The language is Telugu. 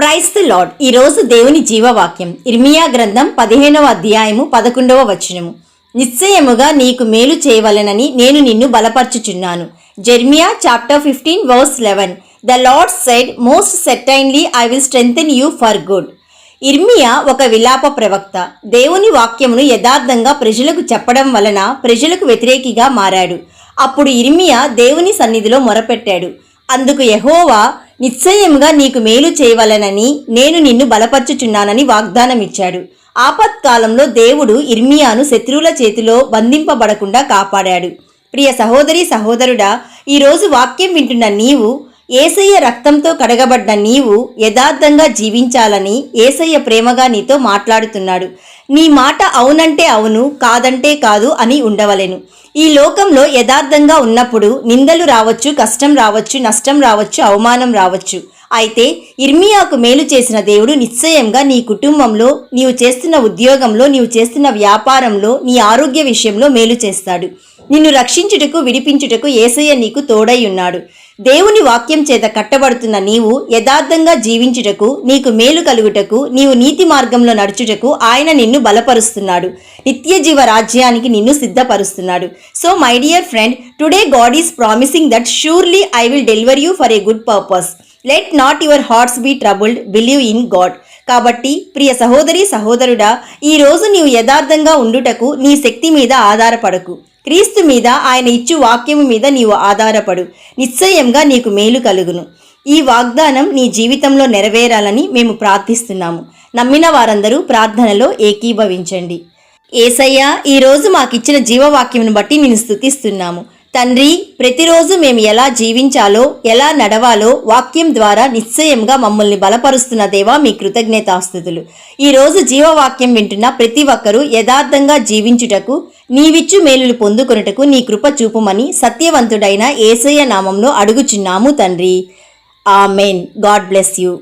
Praise the lord. ఈరోజు దేవుని జీవవాక్యం ఇర్మియా గ్రంథం 15వ అధ్యాయము 11వ వచనము. నిశ్చయముగా నీకు మేలు చేయవలెనని నేను నిన్ను బలపరచుచున్నాను. Jeremiah chapter 15 verse 11. The Lord said, most certainly I will strengthen you for good. ఇర్మియా ఒక విలాప ప్రవక్త. దేవుని వాక్యమును యథార్థంగా ప్రజలకు చెప్పడం వలన ప్రజలకు వ్యతిరేకిగా మారాడు. అప్పుడు ఇర్మియా దేవుని సన్నిధిలో మొరపెట్టాడు. అందుకు యెహోవా, నిశ్చయముగా నీకు మేలు చేయవలెనని నేను నిన్ను బలపరచుచున్నానని వాగ్దానం ఇచ్చాడు. ఆపత్కాలంలో దేవుడు ఇర్మియాను శత్రువుల చేతిలో బంధింపబడకుండా కాపాడాడు. ప్రియ సహోదరి సహోదరుడా, ఈరోజు వాక్యం వింటున్న నీవు, యేసయ్య రక్తంతో కడగబడ్డ నీవు యథార్థంగా జీవించాలని యేసయ్య ప్రేమగా నీతో మాట్లాడుతున్నాడు. నీ మాట అవునంటే అవును, కాదంటే కాదు అని ఉండవలెను. ఈ లోకంలో యథార్థంగా ఉన్నప్పుడు నిందలు రావచ్చు, కష్టం రావచ్చు, నష్టం రావచ్చు, అవమానం రావచ్చు. అయితే ఇర్మియాకు మేలు చేసిన దేవుడు నిశ్చయంగా నీ కుటుంబంలో, నీవు చేస్తున్న ఉద్యోగంలో, నీవు చేస్తున్న వ్యాపారంలో, నీ ఆరోగ్య విషయంలో మేలు చేస్తాడు. నిన్ను రక్షించుటకు, విడిపించుటకు యేసయ్య నీకు తోడై ఉన్నాడు. దేవుని వాక్యం చేత కట్టబడుతున్న నీవు యథార్థంగా జీవించుటకు, నీకు మేలు కలుగుటకు, నీవు నీతి మార్గంలో నడుచుటకు ఆయన నిన్ను బలపరుస్తున్నాడు. నిత్య జీవ రాజ్యానికి నిన్ను సిద్ధపరుస్తున్నాడు. So my dear friend, today God is promising that surely I will deliver you for a good purpose. Let not your hearts be troubled, believe in God. కాబట్టి ప్రియ సహోదరి సహోదరుడా, ఈరోజు నీవు యథార్థంగా ఉండుటకు నీ శక్తి మీద ఆధారపడకు. క్రీస్తు మీద, ఆయన ఇచ్చు వాక్యము మీద నీవు ఆధారపడు. నిశ్చయంగా నీకు మేలు కలుగును. ఈ వాగ్దానం నీ జీవితంలో నెరవేరాలని మేము ప్రార్థిస్తున్నాము. నమ్మిన వారందరూ ప్రార్థనలో ఏకీభవించండి. యేసయ్య, ఈరోజు మాకిచ్చిన జీవవాక్యమును బట్టి నిన్ను స్తుతిస్తున్నాము. తండ్రి, ప్రతిరోజు మేము ఎలా జీవించాలో, ఎలా నడవాలో వాక్యం ద్వారా నిశ్చయంగా మమ్మల్ని బలపరుస్తున్న దేవా, మీ కృతజ్ఞతాస్తుతులు. ఈరోజు జీవవాక్యం వింటున్న ప్రతి ఒక్కరూ యథార్థంగా జీవించుటకు, నీవిచ్చు మేలులు పొందుకొనుటకు నీ కృప చూపుమని సత్యవంతుడైన యేసయ్య నామంలో అడుగుచున్నాము తండ్రి. ఆమెన్. God bless you.